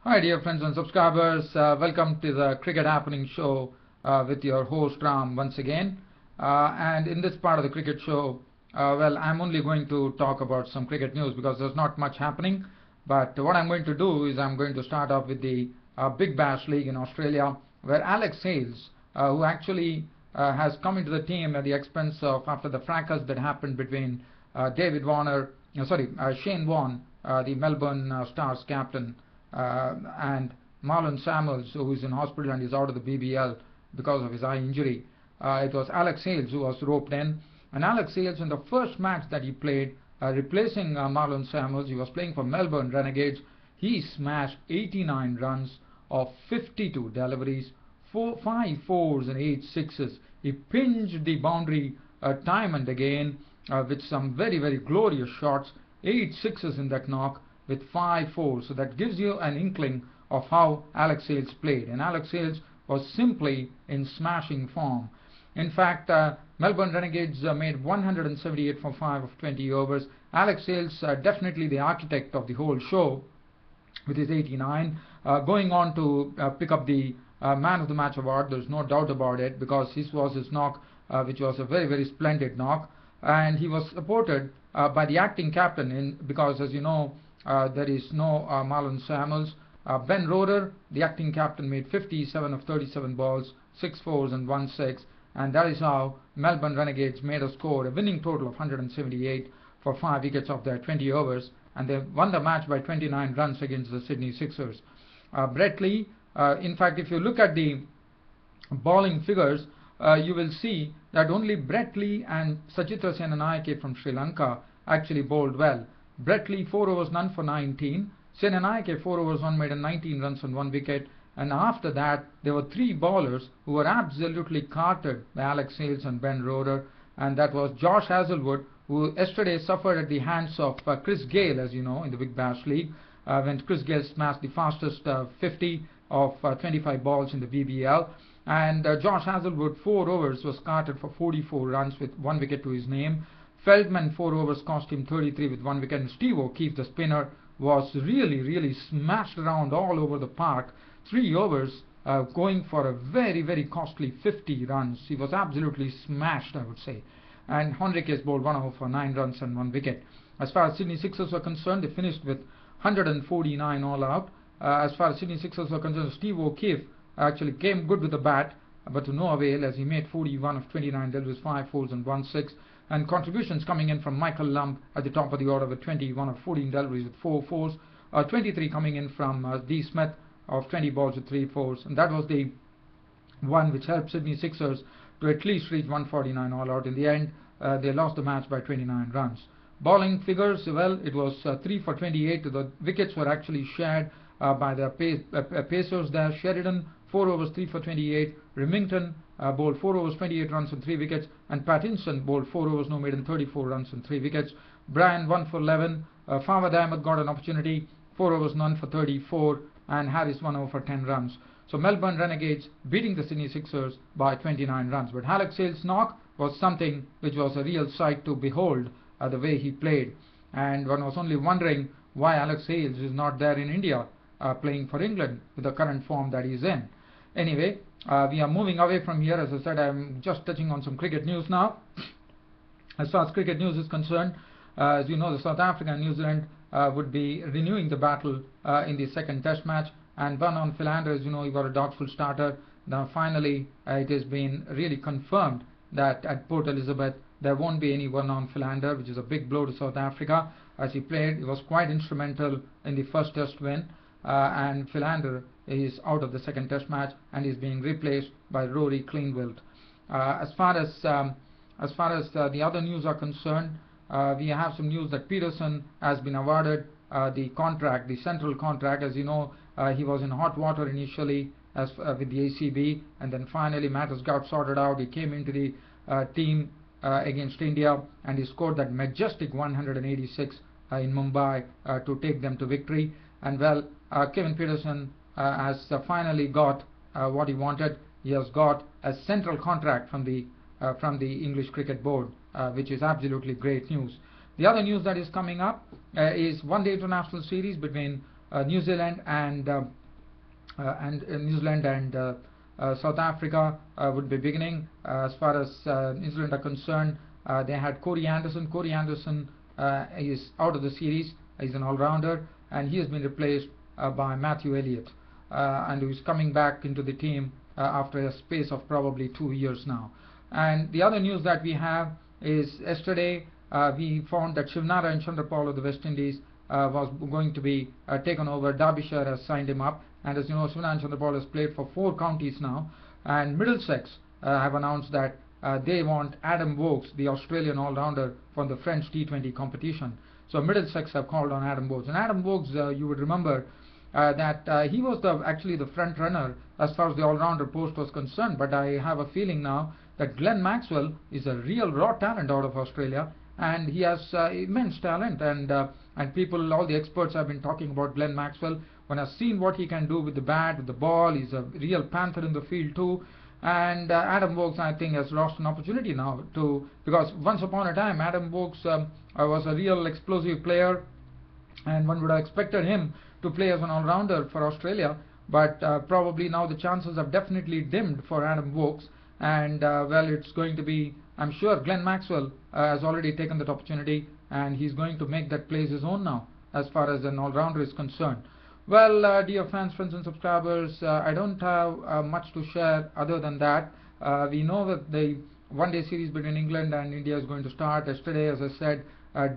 Hi dear friends and subscribers, welcome to the Cricket Happening Show with your host Ram once again. And in this part of the cricket show, I'm only going to talk about some cricket news because there's not much happening. But what I'm going to do is I'm going to start off with the Big Bash League in Australia, where Alex Hales, who actually has come into the team at the expense of after the fracas that happened between Shane Warne, the Melbourne Stars captain, and Marlon Samuels, who is in hospital and is out of the BBL because of his eye injury. It was Alex Hales who was roped in, and Alex Hales, in the first match that he played, replacing Marlon Samuels, he was playing for Melbourne Renegades. He smashed 89 runs of 52 deliveries, 5 fours and 8 sixes. He pinched the boundary time and again with some very glorious shots, 8 sixes in that knock with 5 fours. So that gives you an inkling of how Alex Hales played, and Alex Hales was simply in smashing form. In fact, Melbourne Renegades made 178 for 5 of 20 overs. Alex Hales, definitely the architect of the whole show with his 89, going on to pick up the man of the match award. There's no doubt about it, because this was his knock, which was a very splendid knock, and he was supported by the acting captain, because as you know, there is no Marlon Samuels. Ben Roeder, the acting captain, made 57 of 37 balls, 6 fours and 1 6, and that is how Melbourne Renegades made a score, a winning total of 178 for 5 wickets of their 20 overs, and they won the match by 29 runs against the Sydney Sixers. Brett Lee, in fact, if you look at the bowling figures, you will see that only Brett Lee and Sajitra Senanayake from Sri Lanka actually bowled well. Brett Lee 4 overs none for 19, Senanayake 4 overs 1 made and 19 runs on 1 wicket, and after that there were 3 bowlers who were absolutely carted by Alex Hales and Ben Roeder, and that was Josh Hazlewood, who yesterday suffered at the hands of Chris Gayle, as you know, in the Big Bash League, when Chris Gayle smashed the fastest 50 of 25 balls in the BBL. And Josh Hazlewood 4 overs was carted for 44 runs with 1 wicket to his name. Feldman 4 overs cost him 33 with 1 wicket, and Steve O'Keefe, the spinner, was really smashed around all over the park. 3 overs going for a very costly 50 runs. He was absolutely smashed, I would say. And Henriques bowled 1 over for 9 runs and 1 wicket. As far as Sydney Sixers were concerned, they finished with 149 all out. As far as Sydney Sixers were concerned, Steve O'Keefe actually came good with the bat, but to no avail, as he made 41 of 29 deliveries, 5 fours and 1 6. And contributions coming in from Michael Lumb at the top of the order with 21 of 14 deliveries with 4 fours, 23 coming in from D. Smith of 20 balls with 3 fours, and that was the one which helped Sydney Sixers to at least reach 149 all out. In the end, they lost the match by 29 runs. Bowling figures, well, it was 3 for 28. The wickets were actually shared by the Pacers there. Sheridan 4 overs 3 for 28. Remington bowled 4 overs 28 runs and 3 wickets, and Pattinson bowled 4 overs no made and 34 runs and 3 wickets. Bryan 1 for 11. Fawad Ahmed got an opportunity, 4 overs none for 34, and Harris 1 over for 10 runs. So Melbourne Renegades beating the Sydney Sixers by 29 runs. But Alex Hales' knock was something which was a real sight to behold, the way he played, and one was only wondering why Alex Hales is not there in India playing for England with the current form that he's in. Anyway, we are moving away from here. As I said, I'm just touching on some cricket news now. As far as cricket news is concerned, as you know, the South Africa and New Zealand would be renewing the battle in the second test match, and Vernon Philander, as you know, he got a doubtful starter. Now finally it has been really confirmed that at Port Elizabeth there won't be any Vernon Philander, which is a big blow to South Africa, as he played. He was quite instrumental in the first test win, and Philander is out of the second test match and is being replaced by Rory Kleinwilt. As far as the other news are concerned, we have some news that Pietersen has been awarded the contract, the central contract. As you know, he was in hot water initially with the ACB, and then finally matters got sorted out. He came into the team against India, and he scored that majestic 186 in Mumbai to take them to victory. And well, Kevin Pietersen has finally got what he wanted. He has got a central contract from the English Cricket Board, which is absolutely great news. The other news that is coming up is one-day international series between New Zealand and South Africa would be beginning. As far as New Zealand are concerned, they had Corey Anderson. Corey Anderson is out of the series. He's an all-rounder, and he has been replaced by Matthew Elliott, and who's coming back into the team after a space of probably 2 years now. And the other news that we have is yesterday we found that Shivnarine Chandrapal of the West Indies was going to be taken over. Derbyshire has signed him up, and as you know, Shivnarine Chandrapal has played for 4 counties now, and Middlesex have announced that they want Adam Voges, the Australian all-rounder, from the Friends T20 competition. So Middlesex have called on Adam Voges, and Adam Voges, you would remember that he was actually the front runner as far as the all-rounder post was concerned, but I have a feeling now that Glenn Maxwell is a real raw talent out of Australia, and he has immense talent, and people, all the experts have been talking about Glenn Maxwell. When I've seen what he can do with the bat, with the ball, he's a real panther in the field too. And Adam Voges, I think, has lost an opportunity now because once upon a time Adam Voges was a real explosive player, and one would have expected him to play as an all-rounder for Australia, but probably now the chances have definitely dimmed for Adam Voges, and well, it's going to be, I'm sure Glenn Maxwell has already taken that opportunity, and he's going to make that place his own now as far as an all-rounder is concerned. Well, dear fans, friends and subscribers, I don't have much to share other than that. We know that the one-day series between England and India is going to start. Yesterday, as I said,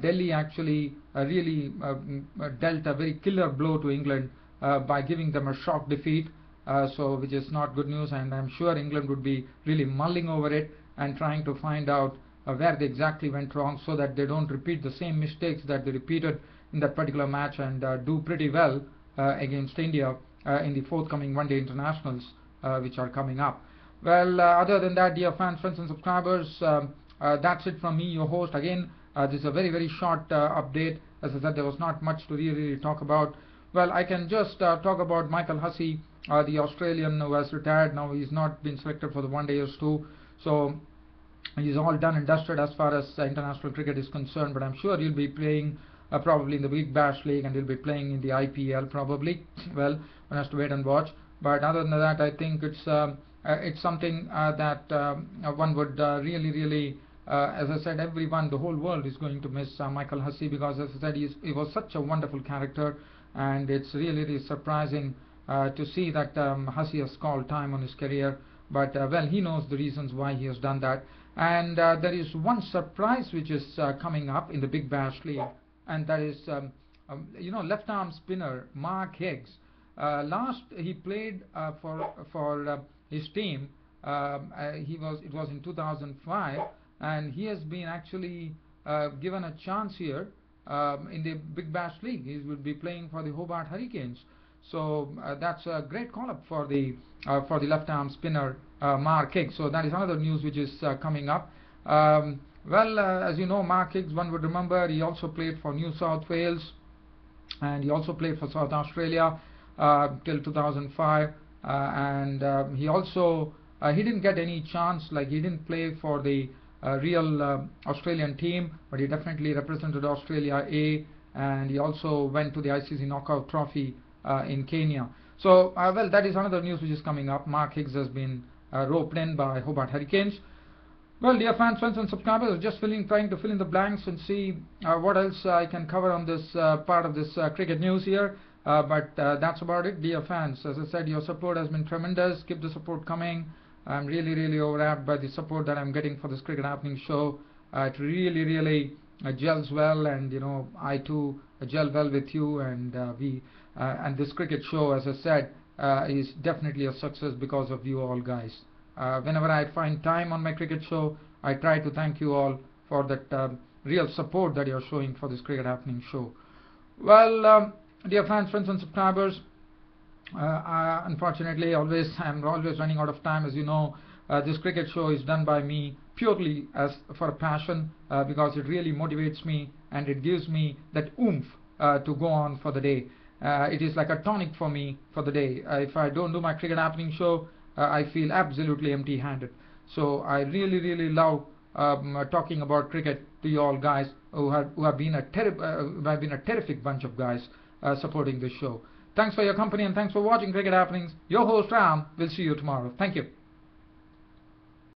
Delhi actually really dealt a very killer blow to England by giving them a shock defeat, which is not good news, and I'm sure England would be really mulling over it and trying to find out where they exactly went wrong, so that they don't repeat the same mistakes that they repeated in that particular match, and do pretty well against India in the forthcoming one-day internationals which are coming up. Well, other than that, dear fans, friends and subscribers, that's it from me, your host. Again, this is a very, very short update. As I said, there was not much to really talk about. Well, I can just talk about Michael Hussey, the Australian who has retired now. He's not been selected for the one-dayers too, so he's all done and dusted as far as international cricket is concerned, but I'm sure he'll be playing probably in the Big Bash League, and he'll be playing in the IPL probably. Well, one has to wait and watch. But other than that, I think it's something that one would really, as I said, everyone, the whole world is going to miss Michael Hussey, because as I said, he was such a wonderful character, and it's really surprising to see that Hussey has called time on his career. But well, he knows the reasons why he has done that. And there is one surprise which is coming up in the Big Bash League, and that is left arm spinner Mark Higgs. Last he played for his team, it was in 2005, and he has been actually given a chance here in the Big Bash League. He will be playing for the Hobart Hurricanes, so that's a great call up for the left arm spinner Mark Higgs. So that is another news which is coming up. Well, as you know, Mark Higgs, one would remember, he also played for New South Wales, and he also played for South Australia till 2005, and he also he didn't get any chance, like he didn't play for the real Australian team, but he definitely represented Australia A, and he also went to the ICC Knockout Trophy in Kenya. So well, that is another news which is coming up. Mark Higgs has been roped in by Hobart Hurricanes. Well, dear fans, friends and subscribers, just trying to fill in the blanks and see what else I can cover on this part of this cricket news here. But that's about it, dear fans. As I said, your support has been tremendous. Keep the support coming. I'm really overwhelmed by the support that I'm getting for this Cricket Happening show. It really gels well, and I too gel well with you, and and this cricket show, as I said, is definitely a success because of you all guys. Whenever I find time on my cricket show, I try to thank you all for that real support that you're showing for this Cricket Happening show. Well, dear fans, friends and subscribers, unfortunately I'm always running out of time. As you know, this cricket show is done by me purely for a passion, because it really motivates me, and it gives me that oomph to go on for the day. It is like a tonic for me for the day. If I don't do my Cricket Happening show, I feel absolutely empty-handed. So I really love talking about cricket to you all guys who have been a terrific bunch of guys. supporting this show. Thanks for your company and thanks for watching Cricket Happenings. Your host Ram will see you tomorrow. Thank you.